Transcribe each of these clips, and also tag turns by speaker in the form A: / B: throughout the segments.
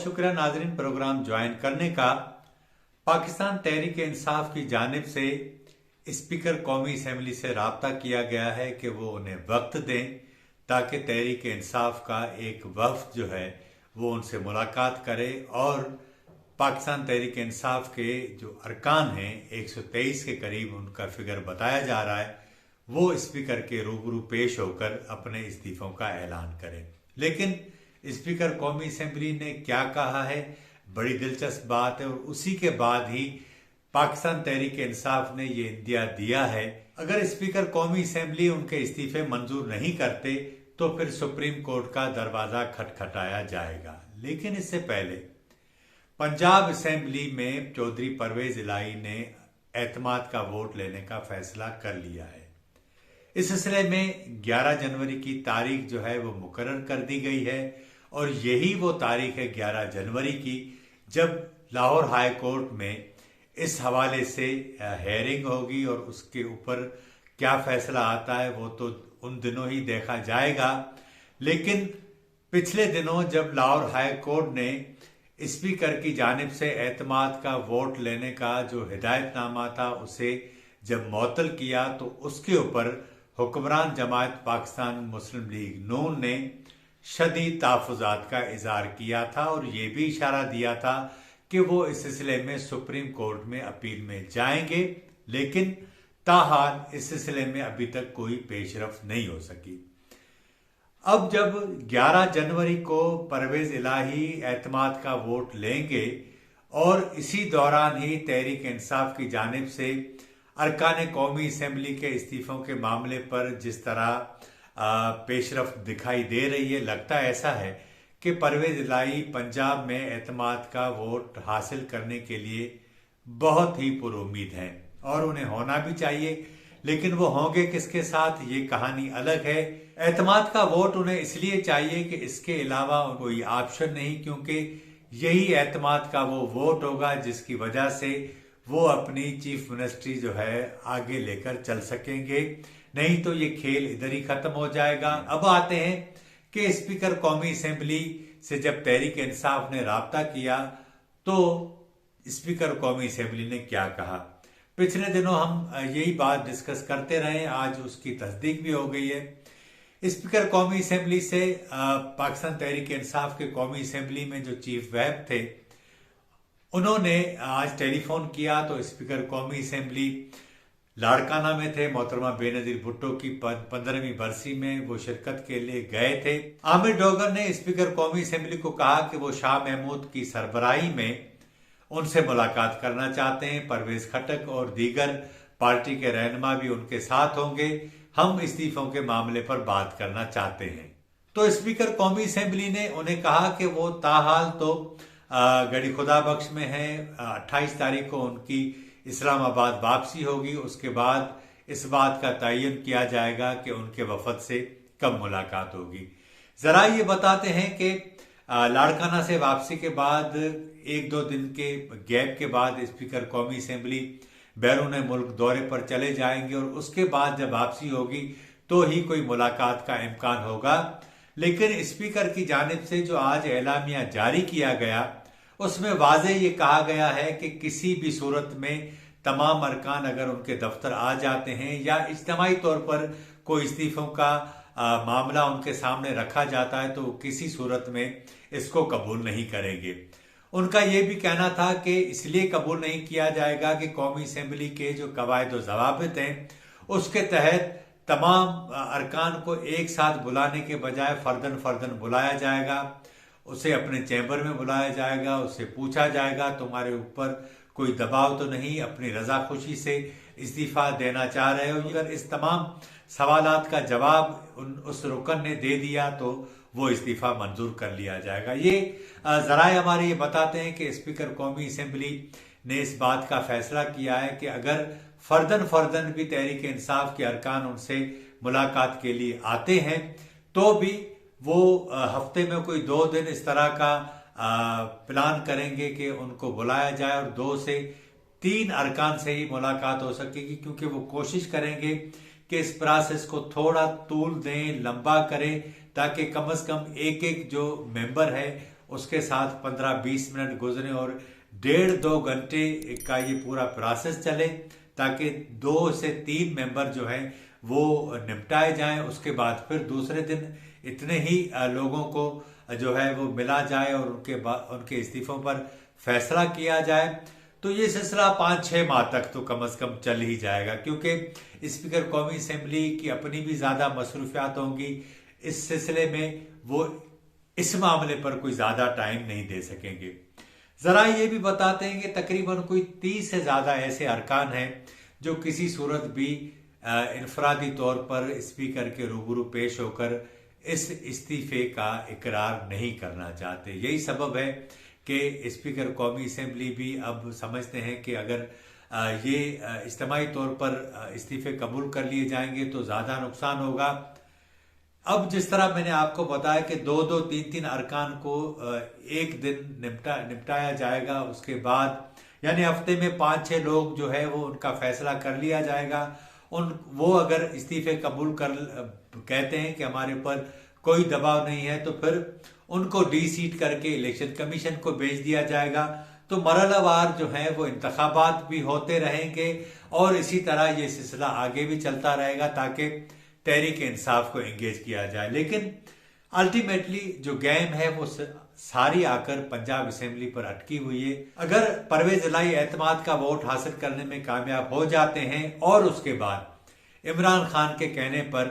A: शुक्रिया नाजरीन programme join करने का। पाकिस्तान तहरीक इंसाफ की जानिब से स्पीकर कौमी असम्बली से राब्ता किया गया है कि वो उन्हें वक्त दें ताकि तहरीक इंसाफ का एक वफ्द जो है वो उनसे मुलाकात करे और पाकिस्तान तहरीक इंसाफ के जो अरकान हैं 123 के करीब उनका फिगर बताया जा रहा है, वो स्पीकर के रूबरू पेश होकर अपने इस्तीफों का ऐलान करें। लेकिन स्पीकर कौमी असम्बली ने क्या कहा है, बड़ी दिलचस्प बात है। और उसी के बाद ही पाकिस्तान तहरीक इंसाफ ने ये इंदिया दिया है, अगर स्पीकर कौमी असम्बली उनके इस्तीफे मंजूर नहीं करते तो फिर सुप्रीम कोर्ट का दरवाजा खटखटाया जाएगा। लेकिन इससे पहले पंजाब असम्बली में चौधरी परवेज इलाही ने एतमाद का वोट लेने का फैसला कर लिया है। इस सिलसिले में 11 जनवरी की तारीख जो है वो मुकर्रर कर दी गई है और यही वो तारीख है 11 जनवरी की जब लाहौर हाई कोर्ट में इस हवाले से हेयरिंग होगी और उसके ऊपर क्या फैसला आता है वो तो उन दिनों ही देखा जाएगा। लेकिन पिछले दिनों जब लाहौर हाई कोर्ट ने स्पीकर की जानिब से एतमाद का वोट लेने का जो हिदायतनामा था उसे जब मुअत्तल किया तो उसके ऊपर हुक्मरान जमात पाकिस्तान मुस्लिम लीग नून ने शदीद तहफ़्फ़ुज़ात का इज़हार किया था और ये भी इशारा दिया था कि वो इस सिलसिले में सुप्रीम कोर्ट में अपील में जाएंगे। लेकिन ताहाल इस सिलसिले में अभी तक कोई पेशरफ्त नहीं हो सकी। अब जब 11 जनवरी को परवेज इलाही एतमाद का वोट लेंगे और इसी दौरान ही तहरीक इंसाफ की जानिब से अरकान कौमी असम्बली के इस्तीफों के मामले पर जिस तरह पेशरफ्त दिखाई दे रही है, लगता ऐसा है कि परवेज इलाही पंजाब में एतमाद का वोट हासिल करने के लिए बहुत ही पुरुम्मीद हैं और उन्हें होना भी चाहिए। लेकिन वो होंगे किसके साथ, ये कहानी अलग है। एतमाद का वोट उन्हें इसलिए चाहिए कि इसके अलावा कोई ऑप्शन नहीं, क्योंकि यही एतमाद का वो वोट होगा जिसकी वजह से वो अपनी चीफ मिनिस्ट्री जो है आगे लेकर चल सकेंगे, नहीं तो ये खेल इधर ही खत्म हो जाएगा। अब आते हैं कि स्पीकर कौमी असम्बली से जब तहरीक इंसाफ ने राब्ता किया तो स्पीकर कौमी असम्बली ने क्या कहा। पिछले दिनों हम यही बात डिस्कस करते रहे, आज उसकी तस्दीक भी हो गई है। स्पीकर कौमी असम्बली से पाकिस्तान तहरीक इंसाफ के कौमी असम्बली में जो चीफ व्हिप थे उन्होंने आज टेलीफोन किया तो स्पीकर कौमी असम्बली लाड़काना में थे। मोहतरमा बेनजीर भुट्टो की 15वीं बरसी में वो शिरकत के लिए गए थे। आमिर डोगर ने स्पीकर कौमी असम्बली को कहा कि वो शाह महमूद की सरबराही में उनसे मुलाकात करना चाहते हैं। परवेज खटक और दीगर पार्टी के रहनुमा भी उनके साथ होंगे। हम इस्तीफों के मामले पर बात करना चाहते हैं। तो स्पीकर कौमी असम्बली ने उन्हें कहा कि वो ताहाल तो गड़ी खुदा बख्श में है। 28 तारीख को उनकी इस्लामाबाद वापसी होगी। उसके बाद इस बात का तयन किया जाएगा कि उनके वफद से कब मुलाकात होगी। जरा ये बताते हैं कि लाड़काना से वापसी के बाद 1-2 दिन के गैप के बाद स्पीकर कौमी असम्बली बैरून मुल्क दौरे पर चले जाएंगे और उसके बाद जब वापसी होगी तो ही कोई मुलाकात का इम्कान होगा। लेकिन स्पीकर की जानिब से जो आज एलामिया जारी किया गया उसमें वाज़े ये कहा गया है कि किसी भी सूरत में तमाम अरकान अगर उनके दफ्तर आ जाते हैं या इज्तिमाई तौर पर कोई इस्तीफों का मामला उनके सामने रखा जाता है तो किसी सूरत में इसको कबूल नहीं करेंगे। उनका ये भी कहना था कि इसलिए कबूल नहीं किया जाएगा कि कौमी असम्बली के जो कवायद व ज़वाबित हैं उसके तहत तमाम अरकान को एक साथ बुलाने के बजाय फर्दन फर्दन बुलाया जाएगा। उसे अपने चैम्बर में बुलाया जाएगा, उससे पूछा जाएगा तुम्हारे ऊपर कोई दबाव तो नहीं, अपनी रजा खुशी से इस्तीफा देना चाह रहे हो। अगर इस तमाम सवालात का जवाब उस रुकन ने दे दिया तो वो इस्तीफा मंजूर कर लिया जाएगा। ये जराए हमारे ये बताते हैं कि स्पीकर कौमी असम्बली ने इस बात का फैसला किया है कि अगर फर्दन फर्दन भी तहरीक इंसाफ के अरकान उनसे मुलाकात के लिए आते हैं तो भी वो हफ्ते में कोई 2 दिन इस तरह का प्लान करेंगे कि उनको बुलाया जाए और 2 से 3 अरकान से ही मुलाकात हो सकेगी, क्योंकि वो कोशिश करेंगे कि इस प्रोसेस को थोड़ा तूल दें, लंबा करें, ताकि कम से कम एक एक जो मेंबर है उसके साथ 15-20 मिनट गुजरे और 1.5-2 घंटे का ये पूरा प्रोसेस चले, ताकि 2 से 3 मेंबर जो हैं वो निपटाए जाएं। उसके बाद फिर दूसरे दिन इतने ही लोगों को जो है वो मिला जाए और उनके इस्तीफों पर फैसला किया जाए। तो ये सिलसिला 5-6 माह तक तो कम से कम चल ही जाएगा, क्योंकि स्पीकर कौमी असेंबली की अपनी भी ज्यादा मसरूफियात होंगी। इस सिलसिले में वो इस मामले पर कोई ज्यादा टाइम नहीं दे सकेंगे। जरा ये भी बताते हैं कि तकरीबन कोई 30 से ज्यादा ऐसे अरकान हैं जो किसी सूरत भी इनफरादी तौर पर स्पीकर के रूबरू पेश होकर इस इस्तीफे का इकरार नहीं करना चाहते। यही सबब है कि स्पीकर कौमी असेंबली भी अब समझते हैं कि अगर ये इज्तिमाई तौर पर इस्तीफे कबूल कर लिए जाएंगे तो ज्यादा नुकसान होगा। अब जिस तरह मैंने आपको बताया कि 2-2, 3-3 अरकान को एक दिन निपटाया जाएगा, उसके बाद यानी हफ्ते में 5-6 लोग जो है वो उनका फैसला कर लिया जाएगा। वो अगर इस्तीफे कबूल कर कहते हैं कि हमारे ऊपर कोई दबाव नहीं है, तो फिर उनको डी-सीट करके इलेक्शन कमीशन को भेज दिया जाएगा। तो मरहलावार जो है वो इंतखाबात भी होते रहेंगे और इसी तरह ये सिलसिला आगे भी चलता रहेगा, ताकि तहरीक इंसाफ को एंगेज किया जाए। लेकिन अल्टीमेटली जो गेम है वो सारी आकर पंजाब असेंबली पर अटकी हुई है। अगर परवेज इलाही एतमाद का वोट हासिल करने में कामयाब हो जाते हैं और उसके बाद इमरान खान के कहने पर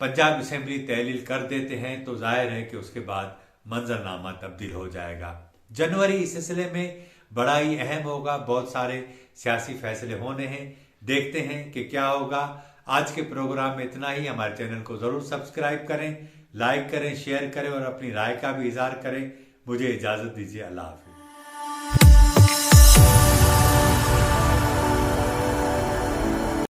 A: पंजाब असेंबली तहलील कर देते हैं, तो जाहिर है कि उसके बाद मंजरनामा तब्दील हो जाएगा। जनवरी इस सिलसिले में बड़ा ही अहम होगा, बहुत सारे सियासी फैसले होने हैं, देखते हैं कि क्या होगा। आज के प्रोग्राम में इतना ही। हमारे चैनल को जरूर सब्सक्राइब करें, लाइक करें, शेयर करें और अपनी राय का भी इजहार करें। मुझे इजाजत दीजिए। अल्लाह हाफिज।